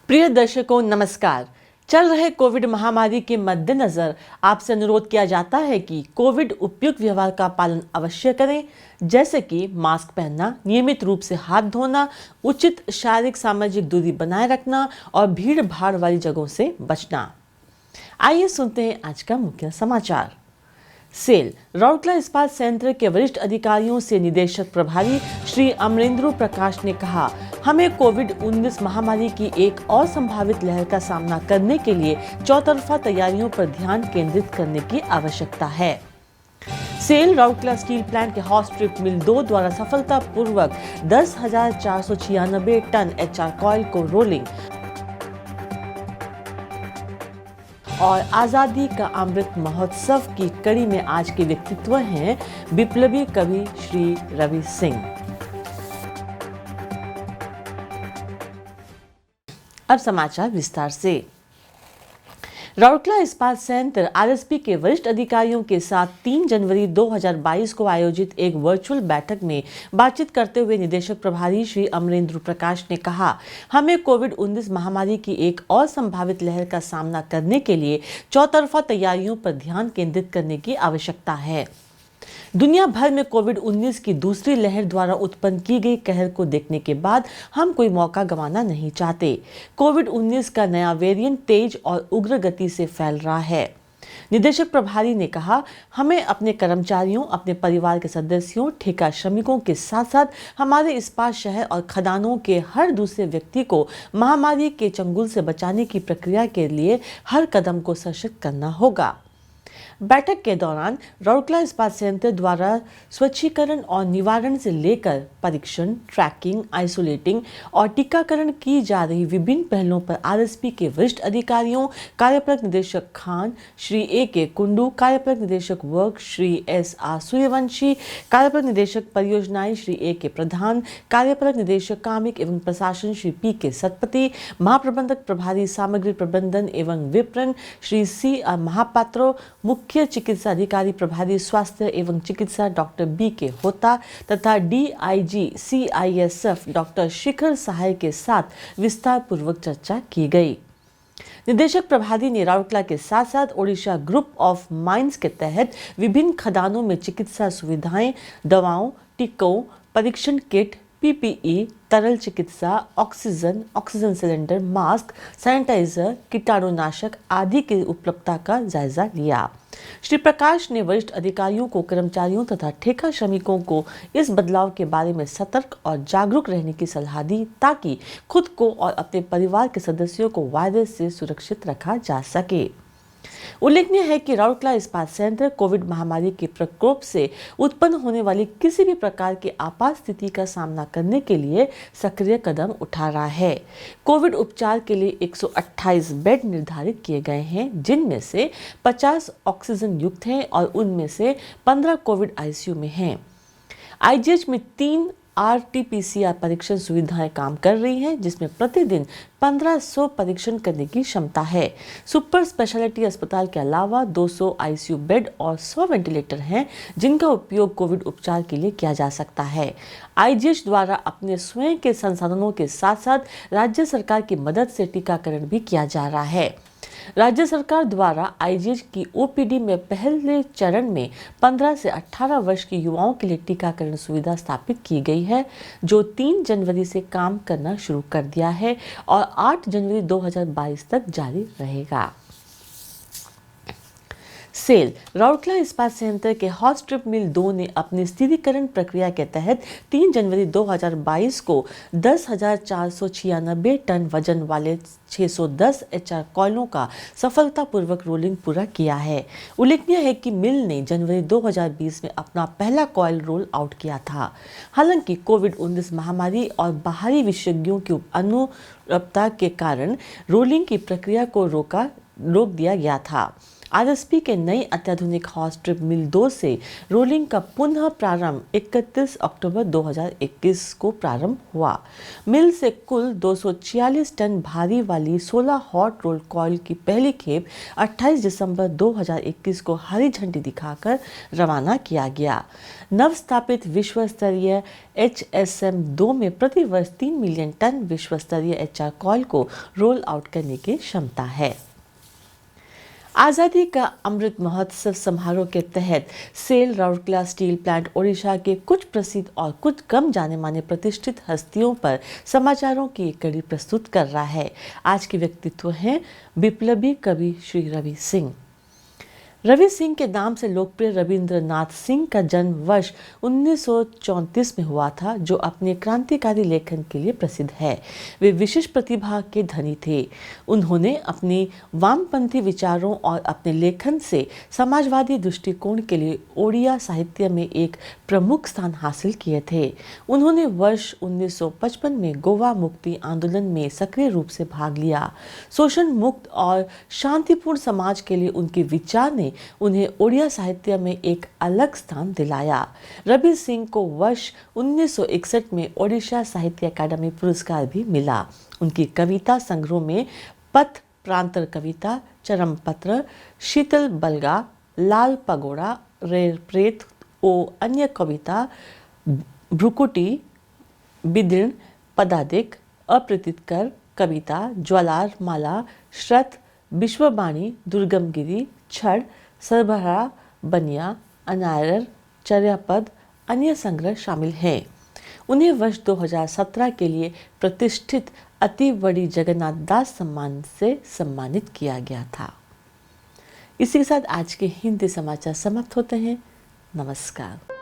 प्रिय दर्शकों नमस्कार। चल रहे कोविड महामारी के मद्देनजर आपसे अनुरोध किया जाता है कि कोविड उपयुक्त व्यवहार का पालन अवश्य करें, जैसे कि मास्क पहनना, नियमित रूप से हाथ धोना, उचित शारीरिक सामाजिक दूरी बनाए रखना और भीड़ भाड़ वाली जगहों से बचना। आइए सुनते हैं आज का मुख्य समाचार। सेल राउरकेला इस्पात संयंत्र के वरिष्ठ अधिकारियों से निदेशक प्रभारी श्री अमरेंद्र प्रकाश ने कहा, हमें कोविड-19 महामारी की एक और संभावित लहर का सामना करने के लिए चौतरफा तैयारियों पर ध्यान केंद्रित करने की आवश्यकता है। सेल राउरकेला स्टील प्लांट के हॉट स्ट्रिप मिल 2 द्वारा सफलतापूर्वक 10,496 टन HR कॉइल को रोलिंग और आजादी का अमृत महोत्सव की कड़ी में आज के व्यक्तित्व हैं विप्लवी कवि श्री रवि सिंह। अब समाचार विस्तार से। राउरकेला इस्पात संयंत्र RSP के वरिष्ठ अधिकारियों के साथ 3 जनवरी 2022 को आयोजित एक वर्चुअल बैठक में बातचीत करते हुए निदेशक प्रभारी श्री अमरेंद्र प्रकाश ने कहा, हमें कोविड-19 महामारी की एक और संभावित लहर का सामना करने के लिए चौतरफा तैयारियों पर ध्यान केंद्रित करने की आवश्यकता है। दुनिया भर में कोविड-19 की दूसरी लहर द्वारा उत्पन्न की गई कहर को देखने के बाद हम कोई मौका गंवाना नहीं चाहते। कोविड-19 का नया वेरिएंट तेज और उग्र गति से फैल रहा है। निदेशक प्रभारी ने कहा, हमें अपने कर्मचारियों, अपने परिवार के सदस्यों, ठेका श्रमिकों के साथ साथ हमारे इस्पात शहर और खदानों के हर दूसरे व्यक्ति को महामारी के चंगुल से बचाने की प्रक्रिया के लिए हर कदम को सशक्त करना होगा। बैठक के दौरान राउरकेला इस्पात संयंत्र द्वारा स्वच्छीकरण और निवारण से लेकर परीक्षण, ट्रैकिंग, आइसोलेटिंग और टीकाकरण की जा रही विभिन्न पहलों पर RSP के वरिष्ठ अधिकारियों, कार्यपालक निदेशक खान श्री AK कुंडू, कार्यपालक निदेशक वर्क श्री SR सूर्यवंशी, कार्यपालक निदेशक परियोजनाएं श्री AK प्रधान, कार्यपालक निदेशक कामिक एवं प्रशासन श्री PK सतपति, महाप्रबंधक प्रभारी सामग्री प्रबंधन एवं विपणन श्री CR महापात्रो, मुख्य चिकित्सा अधिकारी प्रभारी स्वास्थ्य एवं चिकित्सा डॉक्टर BK होता तथा DIG CISF डॉक्टर शिखर सहाय के साथ विस्तार पूर्वक चर्चा की गई। निदेशक प्रभारी ने राउरकेला के साथ साथ ओडिशा ग्रुप ऑफ माइंस के तहत विभिन्न खदानों में चिकित्सा सुविधाएं, दवाओं, टीकों, परीक्षण किट, PPE, तरल चिकित्सा, ऑक्सीजन सिलेंडर, मास्क, सैनिटाइजर, कीटाणुनाशक आदि की उपलब्धता का जायजा लिया। श्री प्रकाश ने वरिष्ठ अधिकारियों को, कर्मचारियों तथा ठेका श्रमिकों को इस बदलाव के बारे में सतर्क और जागरूक रहने की सलाह दी ताकि खुद को और अपने परिवार के सदस्यों को वायरस से सुरक्षित रखा जा सके। उल्लेखनीय है कि राउरकेला इस्पात संयंत्र कोविड महामारी के प्रकोप से उत्पन्न होने वाली किसी भी प्रकार की आपात स्थिति का सामना करने के लिए सक्रिय कदम उठा रहा है। कोविड उपचार के लिए 128 बेड निर्धारित किए गए हैं, जिनमें से 50 ऑक्सीजन युक्त हैं और उनमें से 15 कोविड ICU में हैं। IGH में 3 RT-PCR परीक्षण सुविधाएं काम कर रही हैं, जिसमें प्रतिदिन 1500 परीक्षण करने की क्षमता है। सुपर स्पेशलिटी अस्पताल के अलावा 200 ICU बेड और 100 वेंटिलेटर हैं, जिनका उपयोग कोविड उपचार के लिए किया जा सकता है। IGH द्वारा अपने स्वयं के संसाधनों के साथ साथ राज्य सरकार की मदद से टीकाकरण भी किया जा रहा है। राज्य सरकार द्वारा IGH की OPD में पहले चरण में 15 से 18 वर्ष के युवाओं के लिए टीकाकरण सुविधा स्थापित की गई है, जो 3 जनवरी से काम करना शुरू कर दिया है और 8 जनवरी 2022 तक जारी रहेगा। सेल राउरकेला इस्पात संयंत्र के हॉट स्ट्रिप मिल 2 ने अपनी स्थिरीकरण प्रक्रिया के तहत 3 जनवरी 2022 को 10,496 टन वजन वाले 610 HR कॉइलों का सफलतापूर्वक रोलिंग पूरा किया है। उल्लेखनीय है कि मिल ने जनवरी 2020 में अपना पहला कॉइल रोल आउट किया था। हालांकि कोविड-19 महामारी और बाहरी विशेषज्ञों की अनुपलब्धता के कारण रोलिंग की प्रक्रिया को रोक दिया गया था। आरएसपी के नई अत्याधुनिक हॉट स्ट्रिप मिल 2 से रोलिंग का पुनः प्रारंभ 31 अक्टूबर 2021 को प्रारंभ हुआ। मिल से कुल 246 टन भारी वाली 16 हॉट रोल कॉइल की पहली खेप 28 दिसंबर 2021 को हरी झंडी दिखाकर रवाना किया गया। नव स्थापित विश्व स्तरीय HSM-2 में प्रति वर्ष 3 मिलियन टन विश्व स्तरीय HR कॉइल को रोल आउट करने की क्षमता है। आज़ादी का अमृत महोत्सव समारोह के तहत SAIL Rourkela steel plant Odisha के कुछ प्रसिद्ध और कुछ कम जाने माने प्रतिष्ठित हस्तियों पर समाचारों की एक कड़ी प्रस्तुत कर रहा है। आज के व्यक्तित्व हैं विप्लवी कवि श्री रवि सिंह। रवि सिंह के नाम से लोकप्रिय रविंद्रनाथ सिंह का जन्म वर्ष 1934 में हुआ था, जो अपने क्रांतिकारी लेखन के लिए प्रसिद्ध है। वे विशेष प्रतिभा के धनी थे। उन्होंने अपनी वामपंथी विचारों और अपने लेखन से समाजवादी दृष्टिकोण के लिए ओडिया साहित्य में एक प्रमुख स्थान हासिल किए थे। उन्होंने वर्ष 1955 में गोवा मुक्ति आंदोलन में सक्रिय रूप से भाग लिया। शोषण मुक्त और शांतिपूर्ण समाज के लिए उनके विचार ने उन्हें ओडिया साहित्य में एक अलग स्थान दिलाया। रवि सिंह को वर्ष 1961 में ओडिशा साहित्य अकादमी पुरस्कार भी मिला। उनकी कविता संग्रह में पथ प्रांतर कविता, चरमपत्र, शीतल बलगा, लाल पगोड़ा, रेर प्रेत ओ अन्य कविता, भ्रुकुटी, बिदिण, पदादिक, अप्रतिकर कविता, ज्वालार माला, श्रत, विश्ववाणी, दुर्गमगिरी, छड़, सरबराह, बनिया, अनायर, चर्यापद, अन्य संग्रह शामिल हैं। उन्हें वर्ष 2017 के लिए प्रतिष्ठित अति बड़ी जगन्नाथ दास सम्मान से सम्मानित किया गया था। इसी के साथ आज के हिंदी समाचार समाप्त होते हैं। नमस्कार।